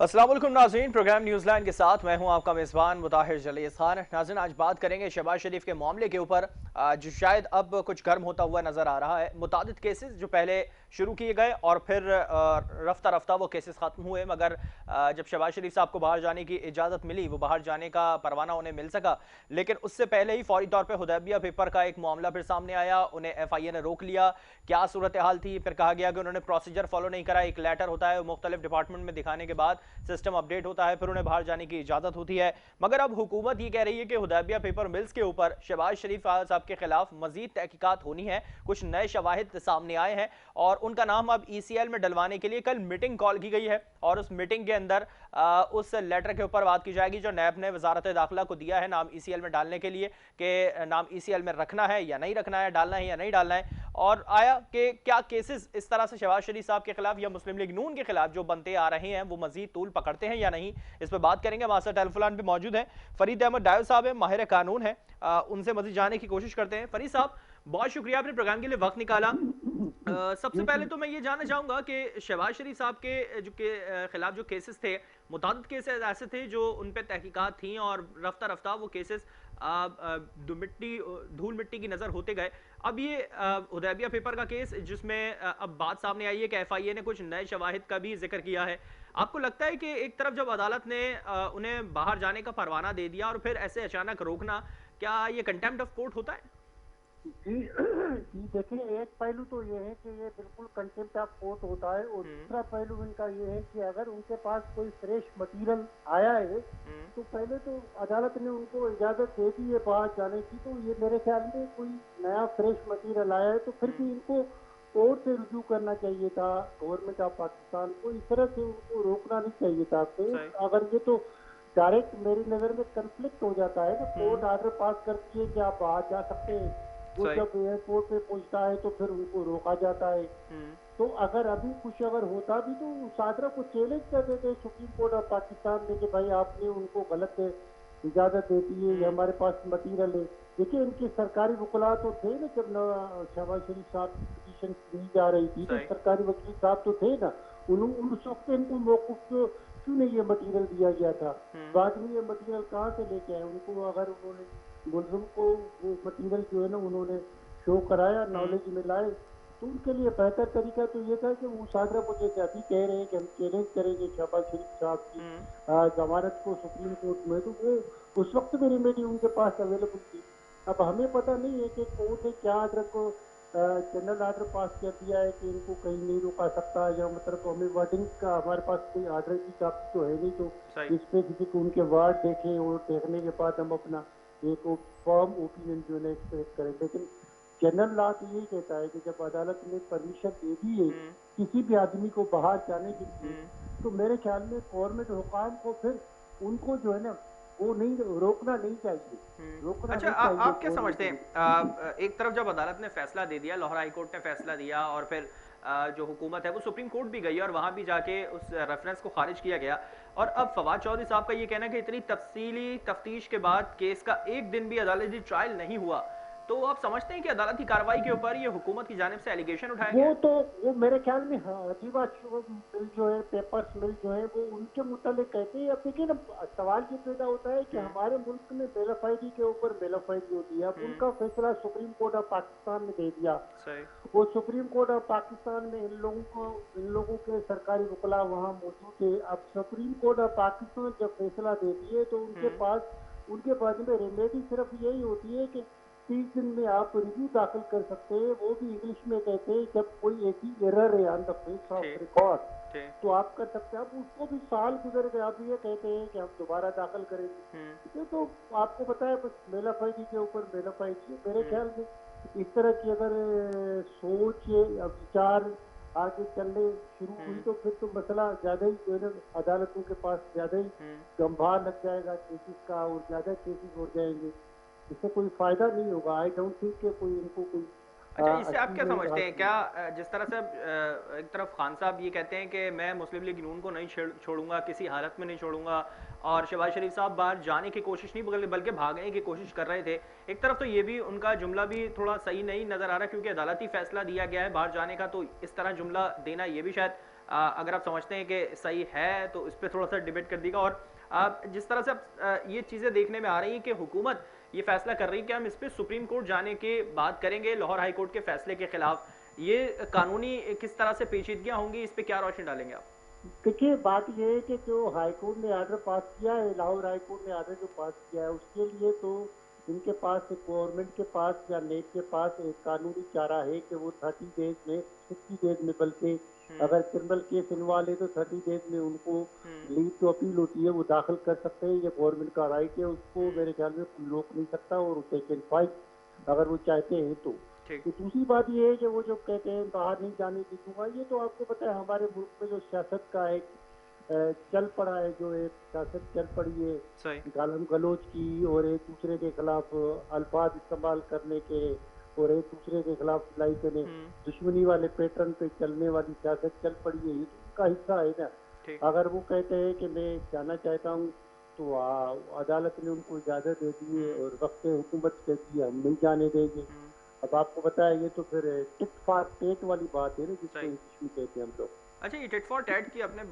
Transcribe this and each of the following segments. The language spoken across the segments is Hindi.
अस्सलाम वालेकुम नाज़रीन, प्रोग्राम न्यूज़लैंड के साथ मैं हूं आपका मेज़बान मुताहिर जलीस खान। नाज़रीन, आज बात करेंगे शहबाज शरीफ के मामले के ऊपर, जो शायद अब कुछ गर्म होता हुआ नज़र आ रहा है। मुतादिद केसेस जो पहले शुरू किए गए और फिर रफ्ता रफ्ता वो केसेस ख़त्म हुए, मगर जब शहबाज शरीफ साहब को बाहर जाने की इजाज़त मिली, वो बाहर जाने का परवाना उन्हें मिल सका। लेकिन उससे पहले ही फौरी तौर पर हुदैबिया पेपर का एक मामला फिर सामने आया, उन्हें FIA ने रोक लिया। क्या सूरत हाल थी, फिर कहा गया कि उन्होंने प्रोसीजर फॉलो नहीं करा। एक लेटर होता है, मुख्तलिफ डिपार्टमेंट में दिखाने के बाद सिस्टम अपडेट होता है, फिर उन्हें बाहर जाने की इजाजत होती है। मगर अब हुकूमत ये कह रही है कि हुदैबिया पेपर मिल्स के ऊपर शहबाज शरीफ साहब के खिलाफ मजीद तहकीकात होनी है। कुछ नए शवाहिद सामने आए हैं और उनका नाम अब ECL में डलवाने के लिए कल मीटिंग कॉल की गई है। और उस मीटिंग के अंदर उस लेटर के ऊपर बात की जाएगी जो नैब ने वजारत दाखिला को दिया है नाम ECL में डालने के लिए, कि नाम ECL में रखना है या नहीं रखना है, डालना है या नहीं डालना है। और आया कि क्या केसेस इस तरह से शहबाज शरीफ साहब के खिलाफ या मुस्लिम लीग नून के खिलाफ जो बनते आ रहे हैं वो मजीद तूल पकड़ते हैं या नहीं, इस पर बात करेंगे। हमारे साथ टेलीफोन पे मौजूद है फरीद अहमद डायल साहब है, माहिर कानून है। उनसे मजीद जानने की कोशिश करते हैं। फरीद साहब, बहुत शुक्रिया आपने प्रोग्राम के लिए वक्त निकाला। सबसे जी, पहले जी। तो मैं ये जानना चाहूंगा कि शहबाज शरीफ साहब के खिलाफ जो केसेस थे, मुतादिद केसेस ऐसे थे जो उन पे तहकीकात थी और रफ्ता रफ्ता वो केसेस धूल मिट्टी की नज़र होते गए। अब ये हुदैबिया पेपर का केस जिसमें अब बात सामने आई है कि FIA ने कुछ नए शवाहिद का भी जिक्र किया है। आपको लगता है कि एक तरफ जब अदालत ने उन्हें बाहर जाने का परवाना दे दिया और फिर ऐसे अचानक रोकना, क्या ये कंटेम्प्ट ऑफ कोर्ट होता है? जी, जी देखिए, एक पहलू तो ये है कि ये बिल्कुल कंटेम्प्ट ऑफ कोर्ट होता है और हम्म। दूसरा पहलू इनका ये है कि अगर उनके पास कोई फ्रेश मटेरियल आया है हम्म। तो पहले तो अदालत ने उनको इजाज़त दे दी है बाहर जाने की, तो ये मेरे ख्याल में कोई नया फ्रेश मटेरियल आया है तो फिर हम्म। भी इनको कोर्ट से रुजू करना चाहिए था। गवर्नमेंट ऑफ पाकिस्तान को इस तरह से उनको रोकना नहीं चाहिए था। सही। कोर्ट अगर ये तो डायरेक्ट मेरी नज़र में कंफ्लिक्ट हो जाता है ना, हम्म। कोर्ट आर्डर पास करती है कि आप बाहर जा सकते हैं, वो सही। जब एयरपोर्ट पे पहुंचता है तो फिर उनको रोका जाता है। हम्म। तो अगर अभी कुछ अगर होता भी तो सादरा को चैलेंज कर देते सुप्रीम कोर्ट ऑफ पाकिस्तान में कि भाई आपने उनको गलत इजाजत दे दी है, ये हम्म। हमारे पास मटीरियल है। देखिए, इनके सरकारी वकला तो थे ना, जब शहबाज शरीफ साहब की पिटीशन दी जा रही थी तो सही। सरकारी वकील साहब तो थे ना, उस वक्त इनको मौकूफ क्यों नहीं ये मटीरियल दिया गया था? हम्म। बाद में ये मटीरियल कहाँ से लेके आए? उनको अगर उन्होंने मुलजिम को वो मटीरियल जो है ना उन्होंने शो कराया, हम्म। नॉलेज में लाए, तो उनके लिए बेहतर तरीका तो ये था कि वो सादरा मुझे अभी कह रहे हैं कि हम चैलेंज करेंगे शहबाज शरीफ साहब की हम्म। जमानत को सुप्रीम कोर्ट में, तो वो उस वक्त भी रेमेडी उनके पास अवेलेबल थी। अब हमें पता नहीं है कि कोर्ट ने क्या आर्डर को जनरल आर्डर पास कर दिया है कि इनको कहीं नहीं रोका सकता, या मतलब हमें वर्डिंग का हमारे पास कोई आर्डर की कापी तो है नहीं, तो सही। स्पेसिफिक उनके वर्ड देखें और देखने के बाद हम अपना एक फर्म ओपिनियन जो है एक्सप्रेस करें। लेकिन जनरल लॉ तो यही कहता है कि जब अदालत ने परमिशन दे दी है हम्म। किसी भी आदमी को बाहर जाने के लिए, हम्म। तो मेरे ख्याल में गवर्नमेंट हुकाम को फिर उनको जो है ना वो नहीं रोकना नहीं चाहिए, रोकना अच्छा, नहीं चाहिए आप क्या गवर्नमेंट समझते को। हैं? एक तरफ जब अदालत ने फैसला दे दिया, लाहौर हाई कोर्ट ने फैसला दिया और फिर जो हुकूमत है वो सुप्रीम कोर्ट भी गई और वहां भी जाके उस रेफरेंस को खारिज किया गया। और अब फवाद चौधरी साहब का ये कहना है कि इतनी तफसीली तफ्तीश के बाद केस का एक दिन भी अदालती ट्रायल नहीं हुआ। तो आप समझते हैं कि अदालती कार्रवाई के ऊपर ये हुकूमत की जानिब से एलिगेशन उठाया गया वो है? तो वो मेरे ख्याल में हाँ, अजीबा मिल जो है, पेपर्स मिल जो है वो उनके मुतालिक कहते हैं। अब देखिए ना, सवाल ये पैदा होता है कि हम्म। हमारे मुल्क में बेलफाइदी के ऊपर बेलफाइदी होती है। अब हम्म। उनका फैसला सुप्रीम कोर्ट ऑफ पाकिस्तान ने दे दिया, सही। वो सुप्रीम कोर्ट ऑफ पाकिस्तान में इन लोगों के सरकारी वकला वहाँ मौजूद है। अब सुप्रीम कोर्ट ऑफ पाकिस्तान जब फैसला देती है तो उनके हम्म। पास उनके बाद में रेमेडी सिर्फ यही होती है कि 30 दिन में आप रिव्यू दाखिल कर सकते हैं। वो भी इंग्लिश में कहते हैं जब कोई ऐसी एरर है ऑन द फेस ऑफ ठीक। रिकॉर्ड ठीक। तो आप कर सकते हैं। अब उसको भी साल गुजर गए, आप ये कहते हैं कि हम दोबारा दाखिल करेंगे। हम्म। ये तो आपको पता है, बस मेलाफाइडी के ऊपर मेलाफाइडी। मेरे हम्म। ख्याल में इस तरह की अगर सोच या विचार आगे चलने शुरू हुई हम्म। तो फिर तो मसला ज्यादा ही जो है ना, अदालतों के पास ज्यादा ही हम्म। गंभीर लग जाएगा केसेस का और ज्यादा केसेस हो जाएंगे। इससे कोई फायदा नहीं होगा। आई डोंट थिंक कि कोई इनको कोई अच्छा, इससे आप क्या अचीवमेंट समझते हैं? हासिल क्या होगा। जिस तरह से एक तरफ खान साहब ये कहते हैं कि मैं मुस्लिम लीग नून को नहीं छोड़ूंगा, किसी हालत में नहीं छोड़ूंगा, और शहबाज शरीफ साहब बाहर जाने की कोशिश नहीं बल्कि भागने की कोशिश कर रहे थे। एक तरफ तो ये भी उनका जुमला भी थोड़ा सही नहीं नजर आ रहा, क्योंकि अदालती फैसला दिया गया है बाहर जाने का, तो इस तरह जुमला देना ये भी शायद अगर आप समझते हैं कि सही है तो इस पे थोड़ा-सा डिबेट कर दीजिएगा। और जिस तरह से अब ये चीज़ें देखने में आ रही हैं कि हुकूमत ये फैसला कर रही है कि हम इस पे सुप्रीम कोर्ट जाने की बात करेंगे लाहौर हाई कोर्ट के फैसले के खिलाफ। ये कानूनी किस तरह से पेचीदगियाँ होंगी, इस पे क्या रोशनी डालेंगे आप? देखिए, बात ये है कि जो हाई कोर्ट ने ऑर्डर पास किया है, लाहौर हाई कोर्ट ने ऑर्डर जो पास किया है, उसके लिए तो इनके पास, गवर्नमेंट के पास या नेब के पास एक कानूनी चारा है कि वो 30 डेज में, 60 डेज में, बल्कि हुँ, अगर क्रिमिनल केस इन्वॉल्व है तो 30 डेज में उनको हुँ, लीव टू अपील होती है, वो दाखिल कर सकते हैं। ये गवर्नमेंट का राइट है, उसको हुँ, मेरे ख्याल में कोई रोक नहीं सकता, और दे कैन फाइट अगर वो चाहते हैं तो। ठीक। तो दूसरी बात ये है कि वो जो कहते हैं बाहर नहीं जाने की दूंगा, ये तो आपको पता है हमारे मुल्क में जो सियासत का एक चल पड़ा है, जो एक सियासत चल पड़ी है सही। गालम गलोच की, और एक दूसरे के खिलाफ अल्फाज इस्तेमाल करने के, और एक दूसरे के खिलाफ लाइक हुँ, दुश्मनी वाले पैटर्न पे चलने वाली सियासत चल पड़ी है, ये तो उनका हिस्सा है ना। ठीक। अगर वो कहते हैं कि मैं जाना चाहता हूँ, तो अदालत ने उनको इजाज़त दे दी है, हुँ, और वक्त हुकूमत कहती है हम नहीं जाने देंगे। हुँ, अब आपको पता है, ये तो फिर टिट फॉर टेट वाली बात है ना, जिसको सही। इंग्लिश में कहते हैं हम लोग। अच्छा, ये टिट फॉर टैट की आपने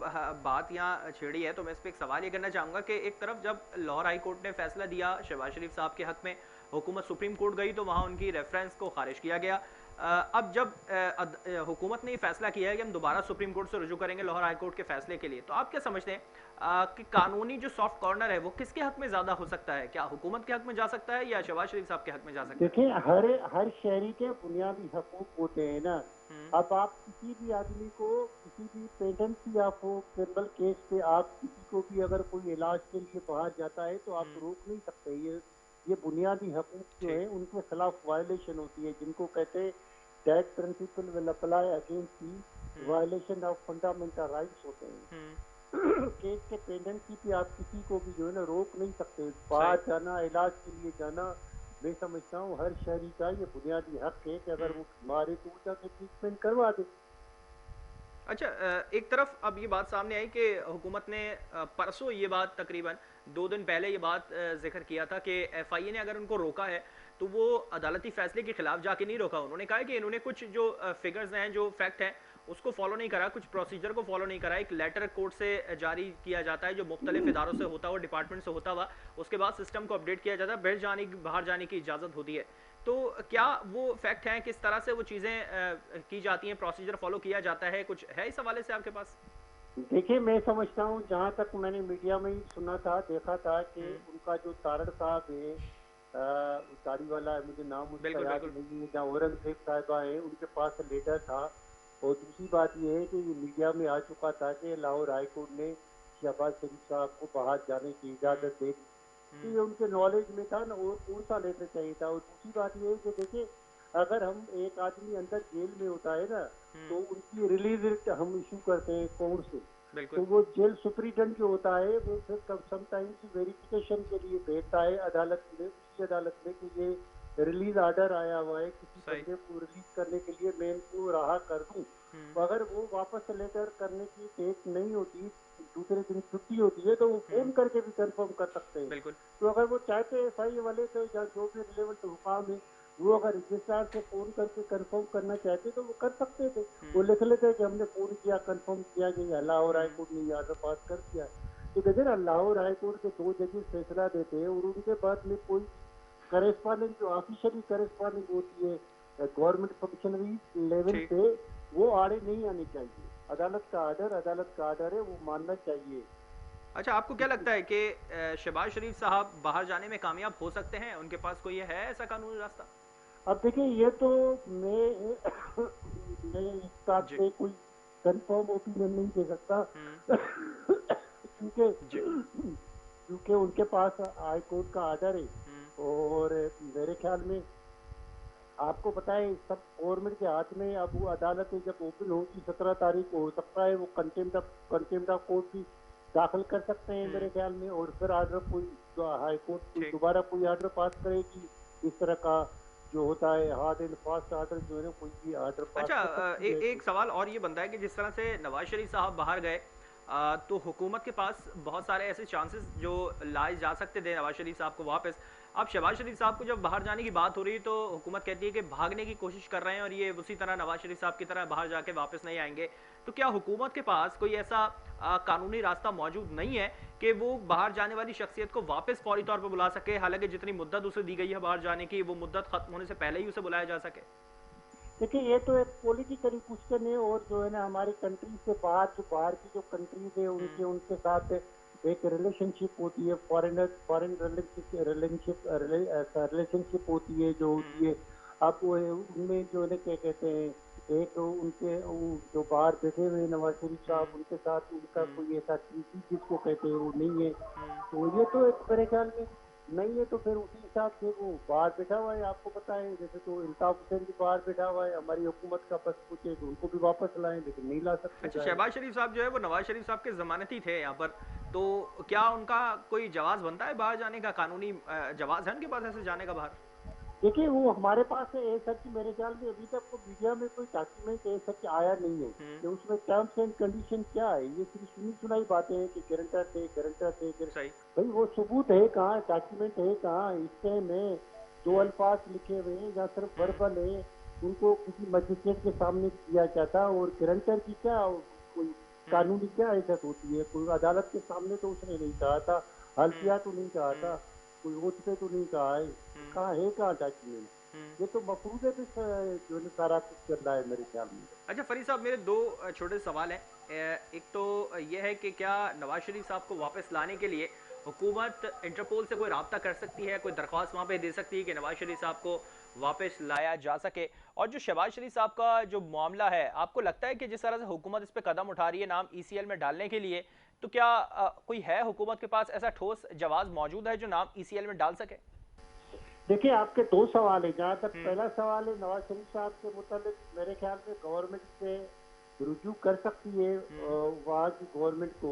बात यहाँ छेड़ी है, तो मैं इस पे एक सवाल ये करना चाहूँगा कि एक तरफ जब लाहौर हाई कोर्ट ने फैसला दिया शहबाज शरीफ साहब के हक में, हुकूमत सुप्रीम कोर्ट गई तो वहाँ उनकी रेफरेंस को खारिज किया गया। अब जब हुकूमत ने ये फैसला किया है कि हम दोबारा सुप्रीम कोर्ट से रुजू करेंगे लाहौर हाई कोर्ट के फैसले के लिए, तो आप क्या समझते हैं कि कानूनी जो सॉफ्ट कॉर्नर है वो किसके हक में ज़्यादा हो सकता है? क्या हुकूमत के हक में जा सकता है या शहबाज शरीफ साहब के हक में जा सकता है? देखिए, हर शहरी के बुनियादी हकूक होते हैं ना। हुँ, अब आप किसी भी आदमी को, किसी भी पेंडेंसी ऑफ क्रिमिनल केस पे, आप किसी को भी अगर कोई इलाज के लिए बाहर जाता है तो आप हुँ, रोक नहीं सकते। ये बुनियादी हकूक जो ठीक। है उनके खिलाफ वायलेशन होती है, जिनको कहते हैं that principle will apply against the um, violation of fundamental rights होते हैं। हुँ, केस के पेंडेंसी पे आप किसी को भी जो है ना रोक नहीं सकते, सही। बाहर जाना, इलाज के लिए जाना। मैं समझता हूँ हर शहरी का ये बुनियादी हक है कि अगर हुँ। वो बीमार है तो वो जाके ट्रीटमेंट करवा दे। अच्छा, एक तरफ अब ये बात सामने आई कि हुकूमत ने परसों ये बात तकरीबन 2 दिन पहले ये बात जिक्र किया था कि एफआईए ने अगर उनको रोका है तो वो अदालती फैसले के खिलाफ जाके नहीं रोका। उन्होंने कहा है कि इन्होंने कुछ जो फिगर्स हैं, जो फैक्ट हैं, उसको फॉलो नहीं करा, कुछ प्रोसीजर को फॉलो नहीं करा। एक लेटर कोर्ट से जारी किया जाता है जो मुख्तलिफ इदारों से होता हुआ, डिपार्टमेंट से होता हुआ, उसके बाद सिस्टम को अपडेट किया जाता है, बाहर जाने की इजाज़त होती है। तो क्या वो फैक्ट हैं, किस तरह से वो चीज़ें की जाती हैं, प्रोसीजर फॉलो किया जाता है, कुछ है इस हवाले से आपके पास? देखिए, मैं समझता हूँ, जहाँ तक मैंने मीडिया में ही सुना था, देखा था कि हुँ, उनका जो तारड़ साहब है, दाढ़ी वाला है, मुझे नाम उसका बिल्कुल, याद बिल्कुल। नहीं है, जहाँ औरंगजेब साहिबा है, उनके पास लेटर था। और दूसरी बात ये है कि ये मीडिया में आ चुका था कि लाहौर हाई कोर्ट ने शहबाज शरीफ साहब को बाहर जाने की हुँ, इजाज़त दे दी। तो हुँ, ये उनके नॉलेज में था ना, और कौन सा लेटर चाहिए था। और दूसरी बात ये है कि देखिए, अगर हम, एक आदमी अंदर जेल में होता है ना, हुँ, तो उनकी रिलीज हम इशू करते हैं कोर्ट से। बिल्कुल। तो वो जेल सुपरिटेंडेंट जो होता है, वो फिर कब समटाइम्स वेरिफिकेशन के लिए भेजता है अदालत में, उसी अदालत में, कि ये रिलीज ऑर्डर आया हुआ है, किसी सही। बंदे को रिलीज करने के लिए, मैं इनको रहा कर दूं। हुँ, तो अगर वो वापस लेटर करने की डेट नहीं होती, दूसरे दिन छुट्टी होती है, तो वो हुँ, फोन करके भी कंफर्म कर सकते हैं। बिल्कुल। तो अगर वो चाहते हैं एफआई वाले, तो या जो भी रिलेवेंट हुकाम है, वो अगर रजिस्ट्रार से फोन करके कंफर्म करना चाहते तो वो कर सकते थे। वो हुँ, लिख लेते कि हमने फोन किया, कंफर्म किया कि लाहौर हाई हुँ, कोर्ट ने ये ऑर्डर पास कर दिया। तो देखिए ना, लाहौर हाई कोर्ट के 2 जजेस फैसला देते हैं, और उनके बाद में कोई करेस्पॉन्डिंग, जो ऑफिशियली करेस्पॉन्डिंग होती है गवर्नमेंट फंक्शनरी लेवल ठीक। पे, वो आड़े नहीं आनी चाहिए। अदालत का ऑर्डर है, वो मानना चाहिए। अच्छा, आपको क्या लगता है कि शहबाज शरीफ साहब बाहर जाने में कामयाब हो सकते हैं? उनके पास कोई है ऐसा कानूनी रास्ता? अब देखिए, ये तो मैं मैं इस बात जी। पे कोई कंफर्म ओपिनियन नहीं दे सकता। हुँ, क्योंकि जी। क्योंकि उनके पास हाई कोर्ट का ऑर्डर है, हुँ, और मेरे ख्याल में, आपको पता है, सब गवर्नमेंट के हाथ में। अब वो अदालत जब ओपन होगी 17 तारीख को, हो सकता है वो कंटेम्प्ट ऑफ कोर्ट भी दाखिल कर सकते हैं हुँ, मेरे ख्याल में। और फिर ऑर्डर कोई, हाई कोर्ट कोई ठीक। दोबारा कोई ऑर्डर पास करेगी, इस तरह का जो होता है हार्ड एंड फास्ट ऑर्डर, जो है ना, कोई भी ऑर्डर पास अच्छा, कर सकती है। एक सवाल और ये बनता है कि जिस तरह से नवाज शरीफ साहब बाहर गए, तो हुकूमत के पास बहुत सारे ऐसे चांसेस जो लाए जा सकते थे नवाज शरीफ साहब को वापस। अब शहबाज शरीफ साहब को जब बाहर जाने की बात हो रही है तो हुकूमत कहती है कि भागने की कोशिश कर रहे हैं और ये उसी तरह नवाज शरीफ साहब की तरह बाहर जाके वापस नहीं आएंगे। तो क्या हुकूमत के पास कोई ऐसा कानूनी रास्ता मौजूद नहीं है कि वो बाहर जाने वाली शख्सियत को वापस फौरी तौर पर बुला सके, हालांकि जितनी मुद्दत उसे दी गई है बाहर जाने की वो मुद्दत खत्म होने से पहले ही उसे बुलाया जा सके? देखिए, ये तो एक पॉलिटिकली क्वेश्चन है, और जो है ना हमारी कंट्री से बाहर, जो बाहर की जो कंट्रीज है हम्म। उनके उनके साथ एक रिलेशनशिप होती है, फॉरेन रिलेशनशिप होती है जो होती हम्म। है। अब वो उनमें जो है ना क्या कहते हैं, एक उनके जो बाहर बैठे हुए नवाज शरीफ साहब, हम्म। उनके साथ उनका हम्म। कोई ऐसा ट्रीटी जिसको कहते हैं वो नहीं है। हम्म। तो ये तो एक मेरे ख्याल में नहीं है, तो फिर उसी हिसाब से वो बाहर बैठा हुआ है। आपको पता है, जैसे तो इल्ताफ हुसैन भी बाहर बैठा हुआ है, हमारी हुकूमत का बस पूछे तो उनको भी वापस लाएं, लेकिन नहीं ला सकते अच्छा, जाहिर है। शहबाज शरीफ साहब जो है वो नवाज शरीफ साहब के जमानती थे यहाँ पर, तो क्या उनका कोई जवाज बनता है बाहर जाने का? कानूनी जवाज है उनके पास ऐसे जाने का बाहर? देखिए, वो हमारे पास है ए सच, मेरे ख्याल में अभी तक तो मीडिया में कोई डॉक्यूमेंट ए सच आया नहीं है हम्म। कि उसमें टर्म्स एंड कंडीशन क्या है। ये सिर्फ सुनी सुनाई बातें हैं कि गारंटर थे, सही। भाई वो सबूत है कहाँ, डॉक्यूमेंट है कहाँ? इससे में जो हम्म। अल्फाज लिखे हुए हैं या सिर्फ हम्म। वर्बल है, उनको किसी मजिस्ट्रेट के सामने किया जाता। और गारंटर की क्या कोई हम्म। कानूनी क्या इज्जत होती है? कोई अदालत के सामने तो उसने नहीं कहा था, हम्म। हल्फिया तो नहीं कहा हम्म। था, कोई ओथ पे तो नहीं कहा है। हम्म। कहाँ है, कहाँ डॉक्यूमेंट? हम्म। ये तो मफरूजे पे जो है सारा कुछ चल रहा है मेरे ख्याल में। अच्छा फरीद साहब, मेरे दो छोटे सवाल हैं। एक तो ये है कि क्या नवाज शरीफ साहब को वापस लाने के लिए हुकूमत इंटरपोल से कोई राब्ता कर सकती है, कोई दरख्वास्त वहाँ पे दे सकती है कि नवाज शरीफ साहब को वापस लाया जा सके? और जो शहबाज शरीफ साहब का जो मामला है, आपको लगता है कि जिस तरह से हुकूमत इस पर कदम उठा रही है नाम ईसीएल में डालने के लिए, तो क्या कोई है हुकूमत के पास ऐसा ठोस जवाब मौजूद है जो नाम ईसीएल में डाल सके? देखिए, आपके दो सवाल है। जहाँ तक हम्म। पहला सवाल है नवाज शरीफ साहब के मुताबिक, मेरे ख्याल में गवर्नमेंट से रुजू कर सकती है हम्म। वहाँ की गवर्नमेंट को।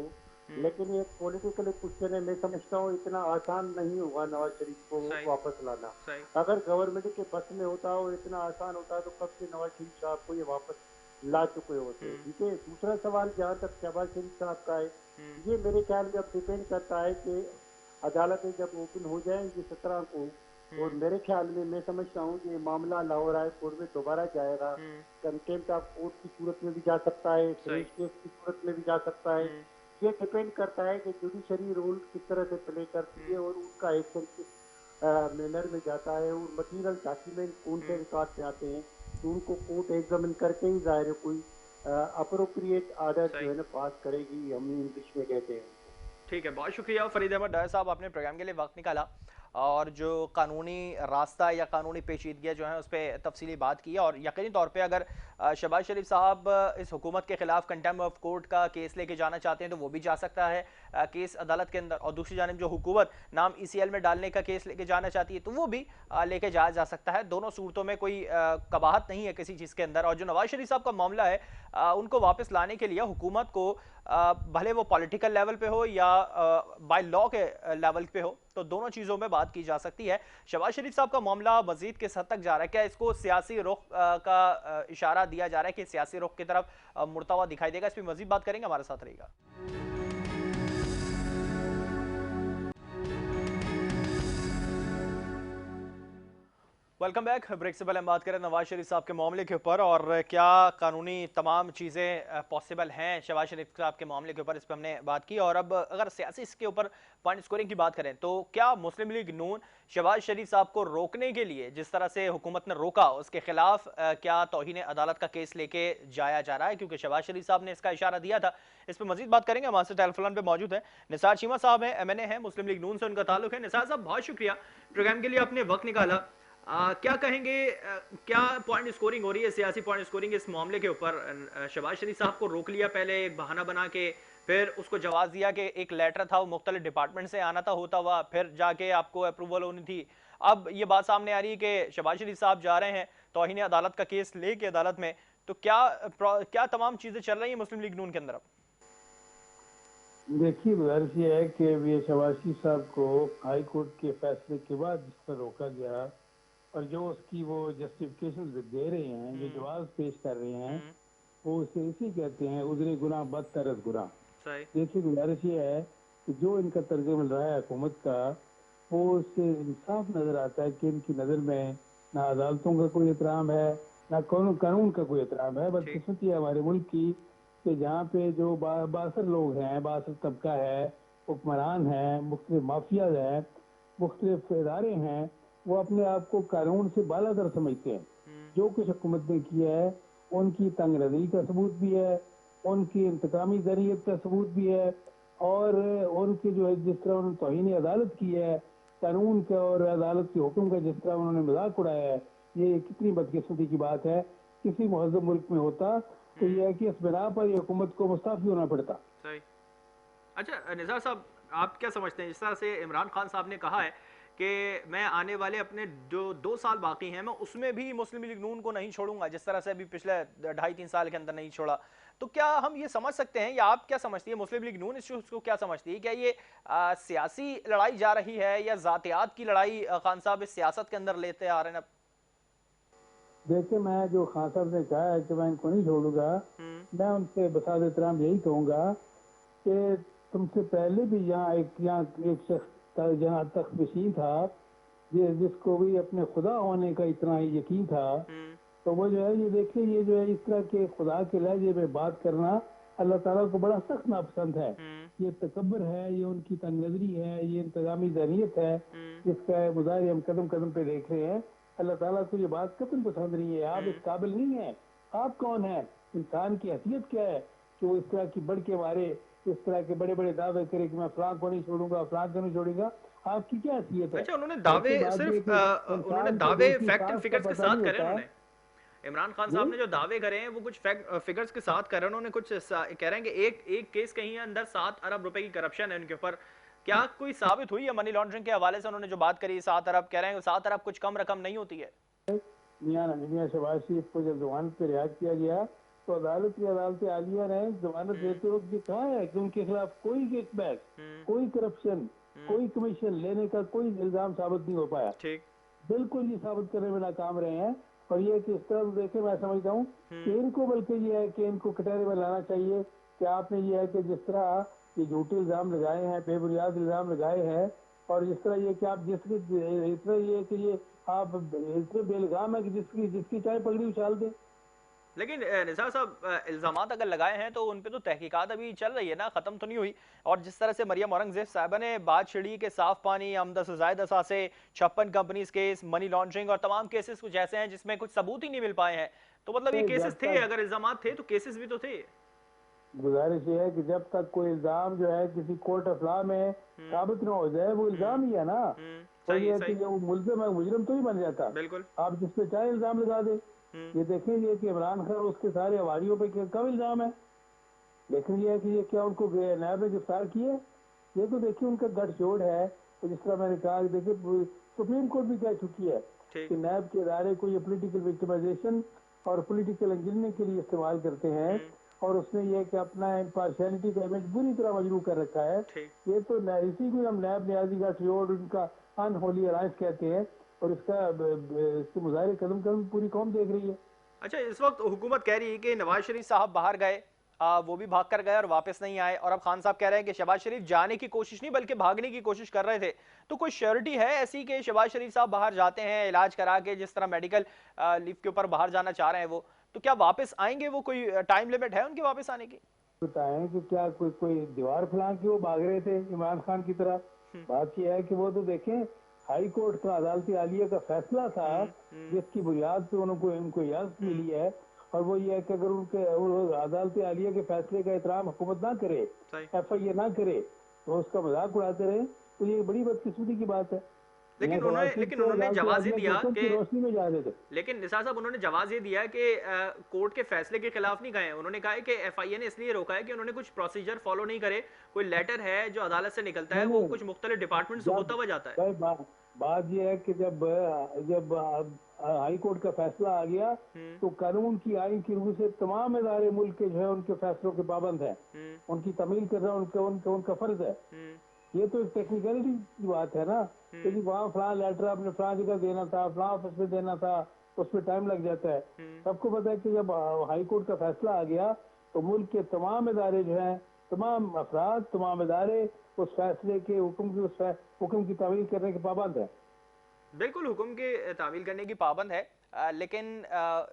हम्म। लेकिन ये पॉलिटिकल क्वेश्चन है, मैं समझता हूँ इतना आसान नहीं होगा नवाज शरीफ को सही। वापस लाना। सही। अगर गवर्नमेंट के बस में होता और इतना आसान होता तो कब से नवाज शरीफ साहब को ये वापस ला चुके होते। हम्म। ठीक है, दूसरा सवाल जहाँ तक शहबाज शरीफ साहब का है, हम्म। ये मेरे ख्याल में अब डिपेंड करता है कि अदालतें जब ओपन हो जाएंगी 17 को, और हम्म। मेरे ख्याल में मैं समझता हूँ कि ये मामला लाहौर हाई कोर्ट में दोबारा जाएगा। हम्म। कंटेम्प्ट ऑफ कोर्ट की सूरत में भी जा सकता है, सही। फ्रेश केस की सूरत में भी जा सकता है। हम्म। ये डिपेंड करता है कि जुडिशरी रोल किस तरह से प्ले करती है हम्म। और उनका एक्शन किस मैनर में जाता है, और मटीरियल डॉक्यूमेंट कौन से हम्म। रिकॉर्ड से आते हैं, तो उनको कोर्ट एग्जामिन करके ही जाहिर है कोई अप्रोप्रिएट आर्डर जो सही। है ना पास करेगी, हम इंग्लिश में कहते हैं। ठीक है, बहुत शुक्रिया फरीद अहमद डायर साहब, आपने प्रोग्राम के लिए वक्त निकाला और जो कानूनी रास्ता या कानूनी पेचीदगियाँ जो हैं उस पर तफसीली बात की। और यकीनी तौर पे अगर शहबाज शरीफ साहब इस हुकूमत के खिलाफ कंटेम्प्ट ऑफ कोर्ट का केस लेके जाना चाहते हैं तो वो भी जा सकता है केस अदालत के अंदर। और दूसरी जानब जो हुकूमत नाम ईसीएल में डालने का केस लेके जाना चाहती है तो वो भी लेके जाया जा सकता है। दोनों सूरतों में कोई कबाहत नहीं है किसी चीज़ के अंदर। और जो नवाज शरीफ साहब का मामला है, उनको वापस लाने के लिए हुकूमत को भले वो पॉलिटिकल लेवल पे हो या बाय लॉ के लेवल पे हो, तो दोनों चीज़ों में बात की जा सकती है। शहबाज शरीफ साहब का मामला मजीद किस हद तक जा रहा है? क्या इसको सियासी रुख का इशारा दिया जा रहा है कि सियासी रुख की तरफ मुड़ता हुआ दिखाई देगा? इस पर मजीद बात करेंगे, हमारे साथ रहेगा। Welcome back. ब्रेक से पहले हम बात करें नवाज शरीफ साहब के मामले के ऊपर और क्या कानूनी तमाम चीज़ें पॉसिबल हैं शहबाज शरीफ साहब के मामले के ऊपर, इस पर हमने बात की। और अब अगर सियासी इसके ऊपर पॉइंट स्कोरिंग की बात करें तो क्या मुस्लिम लीग नून शहबाज शरीफ साहब को रोकने के लिए जिस तरह से हुकूमत ने रोका उसके खिलाफ क्या तौहीन अदालत का केस लेके जाया जा रहा है? क्योंकि शहबाज शरीफ साहब ने इसका इशारा दिया था। इस पर मजीद बात करेंगे, हमारे साथ टेलीफोन पे मौजूद है निसार चीमा साहब हैं, एमएनए हैं, मुस्लिम लीग नून से उनका ताल्लुक है। निसार साहब, बहुत शुक्रिया प्रोग्राम के लिए आपने वक्त निकाला। क्या कहेंगे, क्या पॉइंट स्कोरिंग हो रही है, सियासी पॉइंट स्कोरिंग इस मामले के ऊपर? शहबाज शरीफ साहब को रोक लिया पहले एक बहाना बना के, फिर उसको जवाब दिया कि एक लेटर था वो मुख्तलिफ डिपार्टमेंट से आना था होता हुआ, फिर जाके आपको अप्रूवल होनी थी। अब ये बात सामने आ रही है कि शहबाज शरीफ साहब जा रहे हैं तौहीन अदालत का केस लेके अदालत में, तो क्या क्या तमाम चीजें चल रही है मुस्लिम लीग नून के अंदर? देखिए, गुजारिश ये है कि ये शहबाज शरीफ साहब को हाई कोर्ट के फैसले के बाद जिस पर रोका गया और जो उसकी वो जस्टिफिकेशन दे रहे हैं, जो जवाब पेश कर रहे हैं, वो उसे इसी कहते हैं उजरे गुनाह बदतर अज़ गुनाह। सही। देखिए, गुजारिश ये है कि जो इनका तर्ज मिल रहा है हुकूमत का वो उससे इंसाफ नजर आता है कि इनकी नज़र में ना अदालतों का कोई एहतराम है, ना कानून का कोई एहतराम है। ठीक। बदकिस्मती है हमारे मुल्क की कि जहाँ पे जो बासर लोग हैं, बासर तबका है, हुक्मरान हैं, मुख्तलिफ माफियाज हैं, मुख्तलिफ इदारे हैं, वो अपने आप को कानून से बालातर समझते हैं। जो कुछ हुकूमत ने किया है उनकी तंग नजरी का सबूत भी है, उनकी इंतकामी जरियत का सबूत भी है, और उनकी जो है जिस तरह उन्होंने तौहीन अदालत की है, कानून का और अदालत के हुक्म का जिस तरह उन्होंने मजाक उड़ाया है, ये कितनी बदकिस्मती की बात है। किसी महज़ब मुल्क में होता तो ये है कि इस बिना पर ये हुकूमत को मुस्ताफी होना पड़ता। सही। अच्छा निज़ार साहब, आप क्या समझते हैं, जिस तरह से इमरान खान साहब ने कहा है कि मैं आने वाले अपने जो 2 साल बाकी हैं मैं उसमें भी मुस्लिम लीग नून को नहीं छोड़ूंगा, जिस तरह से अभी पिछले 2.5-3 साल के अंदर नहीं छोड़ा, तो क्या हम ये समझ सकते हैं, या आप क्या समझती है, मुस्लिम लीग नून इसको क्या समझती है, क्या ये सियासी लड़ाई जा रही है या जातियात की लड़ाई खान साहब इस सियासत के अंदर लेते आ रहे हैं अब? देखिए, मैं जो खान साहब ने कहा है कि मैं इनको नहीं छोड़ूंगा, मैं उनसे बसात एहतराम यही कहूंगा कि तुमसे पहले भी यहाँ एक शख्स जहाँ तक नशीन था, जिसको भी अपने खुदा होने का इतना ही यकीन था, तो वो जो है ये देखिए, ये जो है इस तरह के खुदा के लहजे में बात करना अल्लाह ताला को बड़ा सख्त नापसंद है। ये तकब्बर है, ये उनकी तंग नजरी है, ये इंतजामी जहनीत है, जिसका मुजाहिर हम कदम कदम पे देख रहे हैं। अल्लाह ताला को ये बात कतई पसंद नहीं है। आप इस काबिल नहीं है। आप कौन है? इंसान की हैसियत क्या है जो इस तरह की बढ़ के मारे, इस तरह के बड़े बड़े दावे करे कि मैं फलां को नहीं छोड़ूंगा, फलां को नहीं छोड़ूंगा। आपकी क्या हैसियत है? अच्छा, उन्होंने सबसे दावे बात ये सिर्फ कि उन्होंने इंसान को दावे दूसरी फैक्ट एंड सांस का फिगर्स के पता साथ नहीं करे। होता। उन्होंने इमरान खान जी, साहब ने जो दावे करे हैं वो कुछ फैक्ट फिगर्स के साथ कर रहे हैं। उन्होंने कुछ कह रहे हैं कि एक एक केस कहीं अंदर 7 अरब रुपए की करप्शन है उनके ऊपर। क्या कोई साबित हुई है? मनी लॉन्ड्रिंग के हवाले से उन्होंने जो बात करी 7 अरब, कह रहे हैं 7 अरब कुछ कम रकम नहीं होती है। मियां शहबाज शरीफ को जब जमानत पे रिहा किया गया तो अदालत आलिया ने जमानत देते वक्त ये कहा है कि उनके खिलाफ कोई किकबैक, कोई करप्शन, कोई कमीशन लेने का कोई इल्जाम साबित नहीं हो पाया। ठीक। बिल्कुल ये साबित करने में नाकाम रहे हैं। और ये कि इस तरह देखे, मैं समझता हूँ कि इनको बल्कि ये है कि इनको कटहरे में लाना चाहिए कि आपने ये है कि जिस तरह ये झूठे इल्जाम लगाए हैं, बेबुनियाद इल्जाम लगाए हैं, और जिस तरह ये कि आप जिसकी इतना ये कि ये आप इतने बेलगाम है कि जिसकी जिसकी चाहे पगड़ी उछाल दें। लेकिन निसार साहब, इल्जामात अगर लगाए हैं तो उन पे तो तहकीकात अभी चल रही है ना, खत्म तो नहीं हुई। और जिस तरह से मरियम औरंगजेब साहिबा ने बात छिड़ी के साफ पानी, आमदा से जायद असासे, 56 कंपनीज केस, मनी लॉन्ड्रिंग और तमाम केसेस कुछ ऐसे हैं जिसमें कुछ सबूत ही नहीं मिल पाए हैं, तो मतलब ये जब केसेस थे, तक अगर इल्जामात थे तो केसेस भी तो थे। गुजारिश ये है कि जब तक कोई इल्जाम जो है किसी कोर्ट ऑफ लॉ में साबित ना हो जाए, वो इल्जाम ही है ना। तो सही ये है कि सही। वो मुल्ज़िम है, मुजरिम तो ही बन जाता। बिल्कुल। आप जिस पे चाहे इल्जाम लगा दे। ये देखेंगे कि इमरान खान उसके सारे हवारियों पे कम इल्जाम है, लेकिन ये है कि ये क्या उनको नायब ने गिरफ्तार किए? ये तो देखिए उनका गठजोड़ है। तो जिस तरह मैंने कहा कि देखिए सुप्रीम कोर्ट भी कह चुकी है ठीक। कि नायब के इदारे को ये पॉलिटिकल विक्टिमाइजेशन और पॉलिटिकल इंजीनियरिंग के लिए इस्तेमाल करते हैं, और उसने ये कि अपना इम्पार्शियलिटी का इमेज बुरी तरह मजरू कर रखा है। ठीक। ये तो इसी को हम नायब न्याजी गठजोड़, उनका अनहोली अलायंस कहते हैं, और इसके मुजाहिरे कदम कदम पूरी कौम देख रही है। अच्छा, इस वक्त हुकूमत कह रही है कि नवाज शरीफ साहब बाहर गए, वो भी भाग कर गए और वापस नहीं आए, और अब खान साहब कह रहे हैं कि शहबाज शरीफ जाने की कोशिश नहीं बल्कि भागने की कोशिश कर रहे थे। तो कोई श्योरिटी है ऐसी कि शहबाज शरीफ साहब बाहर जाते हैं इलाज करा के, जिस तरह मेडिकल लीव के ऊपर बाहर जाना चाह रहे हैं वो, तो क्या वापस आएंगे? वो कोई टाइम लिमिट है उनके वापस आने की? बताएं कि क्या कोई कोई दीवार फलां के वो भाग रहे थे इमरान खान की तरह? बात यह है कि वो तो देखें, हाई कोर्ट का अदालती आलिया का फैसला था जिसकी बुनियाद पे उनको इनको इजाजत मिली है, और वो ये है कि अगर उनके अदालती आलिया के फैसले का एहतराम हुकूमत ना करे, FIA ना करे, तो उसका मजाक उड़ाते रहे, तो ये बड़ी बदकिस्मती की बात है। लेकिन उन्होंने जवाब ये दिया कि रोशनी में जा रहे थे। लेकिन निसार साहब, उन्होंने जवाब ये दिया कि कोर्ट के फैसले के खिलाफ नहीं गए। उन्होंने कहा है कि FIA ने इसलिए रोका है कि उन्होंने कुछ प्रोसीजर फॉलो नहीं करे। कोई लेटर है जो अदालत से निकलता है, वो कुछ मुख्तलिफ डिपार्टमेंट से होता हुआ जाता है। बात यह है कि जब जब हाई कोर्ट का फैसला आ गया तो कानून की आइन की रूह से तमाम इदारे मुल्क के जो है उनके फैसलों के पाबंद हैं, उनकी तमील करना उनका फर्ज है। ये तो एक टेक्निकलिटी की बात है ना, क्योंकि वहाँ फलां लेटर आपने फलां जगह देना था, फलां ऑफिस में देना था, उसमें टाइम लग जाता है। सबको पता है कि जब हाई कोर्ट का फैसला आ गया तो मुल्क के तमाम इदारे जो हैं तमाम अफराद, तमाम इदारे उस फैसले के हुक्म की तामील करने के पाबंद है। बिल्कुल हुक्म के तामील करने की पाबंद है, लेकिन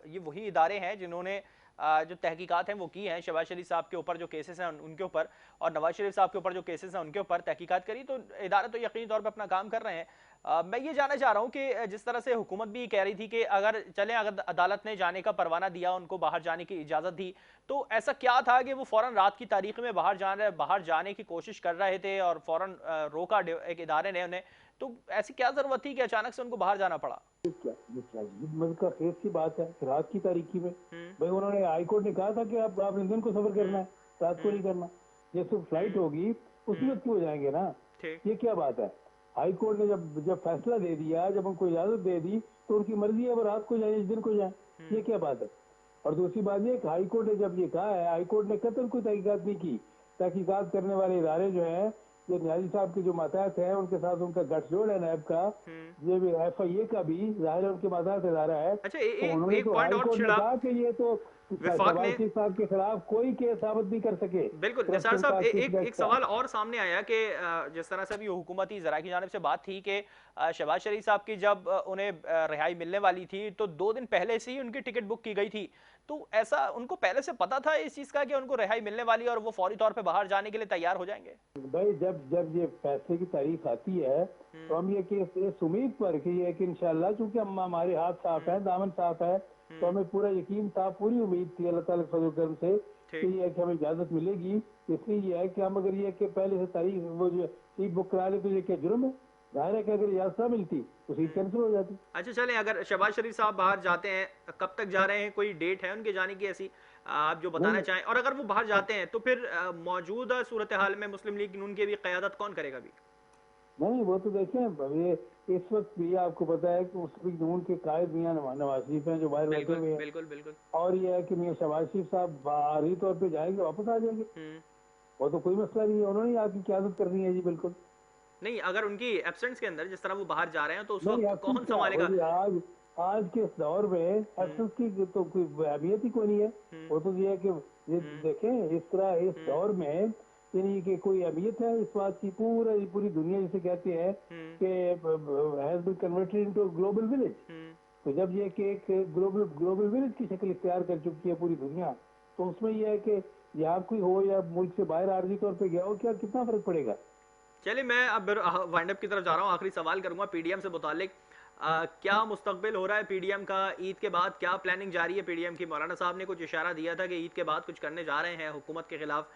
ये वही इदारे हैं जिन्होंने जो तहकीकात हैं वो की हैं शहबाज शरीफ साहब के ऊपर, जो केसेस हैं उनके ऊपर, और नवाज शरीफ साहब के ऊपर जो केसेस हैं उनके ऊपर तहकीकात करी, तो इदारे तो यकीनी तौर पर अपना काम कर रहे हैं। मैं ये जानना चाह रहा हूँ कि जिस तरह से हुकूमत भी कह रही थी कि अगर अदालत ने जाने का परवाना दिया, उनको बाहर जाने की इजाज़त दी, तो ऐसा क्या था कि वो फ़ौरन रात की तारीख में बाहर जाने की कोशिश कर रहे थे और फ़ौरन रोका एक इदारे ने उन्हें? तो ऐसी क्या ज़रूरत थी कि अचानक से उनको बाहर जाना पड़ा? का खेत की बात है, रात की तारीखी में भाई उन्होंने हाई कोर्ट ने कहा था कि आपने दिन को सफर करना है, रात को नहीं करना। ये सिर्फ फ्लाइट होगी उसी वक्त हो जाएंगे ना, ये क्या बात है। हाई कोर्ट ने जब फैसला दे दिया, जब उनको इजाजत दे दी, तो उनकी मर्जी है वो रात को जाए दिन को जाए, ये क्या बात है। और दूसरी बात ये कि हाई कोर्ट ने जब ये कहा है, हाई कोर्ट ने कतई कोई तहकीकात नहीं की। तहकीकात करने वाले इदारे जो है, ये न्याजी साहब के जो मातहत है उनके साथ उनका गठजोड़ है नैब का, ये भी FIA का भी जाहिर है उनके मातहत इदारा है। अच्छा, तो उन्होंने तो हाई कोर्ट ने कहा कि ये तो शहबाज शरीफ साहब के खिलाफ कोई केस साबित नहीं कर सके। बिल्कुल निसार साहब, एक सवाल और सामने आया कि जिस तरह से अभी हुकूमती ज़राए की जानिब से बात थी कि शहबाज शरीफ साहब की जब उन्हें रिहाई मिलने वाली थी तो 2 दिन पहले से ही उनकी टिकट बुक की गई थी, तो ऐसा उनको पहले से पता था इस चीज़ का कि उनको रिहाई मिलने वाली है और वो फौरी तौर पे बाहर जाने के लिए तैयार हो जाएंगे? भाई जब ये फैसले की तारीख आती है तो हम ये कि इस उम्मीद पर कि ये कि इंशाल्लाह, चूंकि हम हमारे हाथ साफ है, दामन साफ है, तो हमें पूरा यकीन था, पूरी उम्मीद थी अल्लाह ताला के फजल करम से कि ये कि हमें इजाजत मिलेगी। इसलिए ये है कि हम अगर ये कि पहले से तारीख वो जो सीट बुक करा ले तो ये क्या जुर्म है। जाहिर है कि अगर इजाजत ना मिलती तो सीट कैंसिल हो जाती। अच्छा चलें, अगर शहबाज शरीफ साहब बाहर जाते हैं, कब तक जा रहे हैं, कोई डेट है उनके जाने की ऐसी आप जो बताना चाहें? और अगर वो बाहर जाते हैं तो फिर मौजूदा सूरत हाल में मुस्लिम लीग नून की भी क़यादत कौन करेगा भी? नहीं, वो तो देखें, ये इस वक्त भी आपको पता है कि मुस्लिम लीग नून के कायद मियां नवाज शरीफ हैं जो बाहर बैठे हुए हैं। बिल्कुल। और ये है कि मियां शहबाज शरीफ साहब बाहरी तौर पे जाएंगे, वापस आ जाएंगे, वो तो कोई मसला नहीं है, उन्होंने आपकी क़यादत करनी है जी। बिल्कुल नहीं, अगर उनकी एब्सेंस के अंदर जिस तरह वो बाहर जा रहे हैं तो उस वक्त कौन संभालेगा? आज के इस दौर में एब्सेंस की तो कोई अहमियत ही कोई नहीं है। वो तो ये है कि ये देखें, इस तरह इस दौर में यानी कि कोई अहमियत है इस बात की। पूरी दुनिया जिसे कहते हैं कि has been converted into global village. तो जब ये कि एक ग्लोबल विलेज की शक्ल इख्तियार कर चुकी है पूरी दुनिया, तो उसमें यह है कि यहाँ कोई हो या मुल्क से बाहर आर्जी तौर पे गया हो, क्या कितना फर्क पड़ेगा। चलिए, मैं अब वाइंड अप की तरफ जा रहा हूँ, आखिरी सवाल करूंगा PDM से मुतालिक। क्या मुस्तकबिल हो रहा है PDM का? ईद के बाद क्या प्लानिंग जारी है PDM की? मौलाना साहब ने कुछ इशारा दिया था कि ईद के बाद कुछ करने जा रहे हैं हुकूमत के खिलाफ।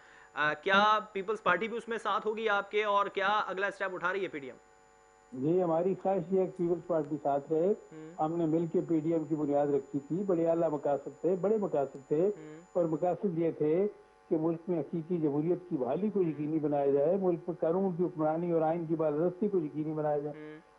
क्या पीपल्स पार्टी भी उसमें साथ होगी आपके, और क्या अगला स्टेप उठा रही है PDM? जी, हमारी ख्वाहिश ये पीपल्स पार्टी साथ रहे। हमने मिलकर PDM की बुनियाद रखी थी, बड़े आला मकासद थे, बड़े मकासद थे, और मकासद ये थे कि मुल्क में हकीकी जमहूरियत की बहाली को यकीनी बनाया जाए, मुल्क में कानून की हुक्मरानी और आइन की बादस्ती को यकीनी बनाया जाए।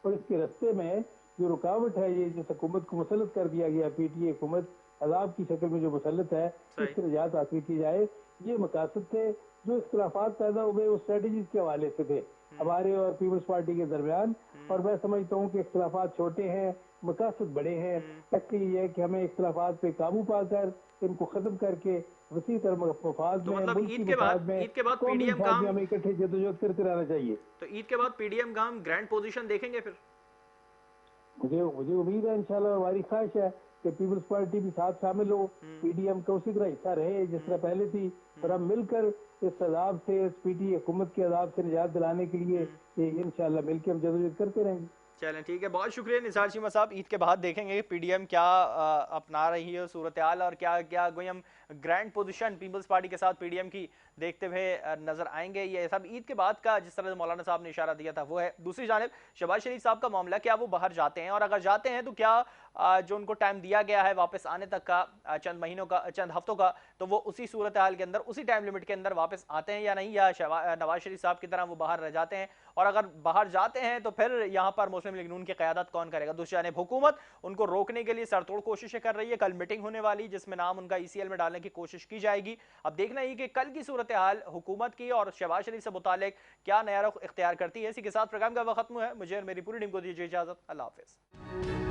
और इसके रास्ते में जो रुकावट है, ये जिस हुकूमत को मुसल्लत कर दिया गया, PTA हुकूमत अजाब की शक्ल में जो मुसल्लत है, इससे निजात हासिल की जाए, ये मकासद थे। जो इख्तिलाफात पैदा हुए वो स्ट्रेटेजीज के हवाले से थे हमारे और पीपल्स पार्टी के दरमियान। और मैं समझता हूँ कि इख्तिलाफात छोटे हैं, मकासद बड़े हैं। तकलीफ ये है कि हमें इख्तिलाफात पे काबू पाकर इनको खत्म करके वसी तरह मफाद में, मतलब मुल्क की मफाद में, ईद के बाद PDM काम हमें इकट्ठे जदोजहद करते रहना चाहिए। तो ईद के बाद PDM का हम ग्रैंड पोजीशन देखेंगे फिर? मुझे उम्मीद है इंशाल्लाह, हमारी ख्वाहिश है कि पीपल्स पार्टी भी साथ शामिल हो, PDM का उसी तरह हिस्सा रहे जिस तरह पहले थी, और हम मिलकर इस अजाब से, इस PTA हुकूमत के अजाब से निजात दिलाने के लिए इंशाल्लाह मिलकर हम जदोजहद करते रहेंगे। चलें, ठीक है, बहुत शुक्रिया निसार चीमा साहब। ईद के बाद देखेंगे PDM क्या अपना रही है सूरत हाल, और क्या कोई हम ग्रैंड पोजीशन पीपल्स पार्टी के साथ PDM की देखते हुए नजर आएंगे। ये सब ईद के बाद का, जिस तरह मौलाना साहब ने इशारा दिया था, वो है। दूसरी जानिब शहबाज शरीफ साहब का मामला, क्या वो बाहर जाते हैं, और अगर जाते हैं तो क्या जो उनको टाइम दिया गया है वापस आने तक का, चंद महीनों का, चंद हफ्तों का, तो वो उसी सूरत हाल के अंदर, उसी टाइम लिमिट के अंदर वापस आते हैं या नहीं, या नवाज शरीफ साहब की तरह वो बाहर रह जाते हैं? और अगर बाहर जाते हैं तो फिर यहाँ पर मुस्लिम लीग नून की क़यादत कौन करेगा? दूसरी जानिब हुकूमत उनको रोकने के लिए सरतोड़ कोशिशें कर रही है। कल मीटिंग होने वाली जिसमें नाम उनका ECL में डालने की कोशिश की जाएगी। अब देखना ही कि कल की सूरत हाल हुकूमत की और शहबाज शरीफ से मुतालिक क्या नया रुख इख्तियार करती है। इसी के साथ प्रोग्राम का वक्त खत्म है। मुझे और मेरी पूरी टीम को दीजिए इजाजत। अल्लाह हाफिज़।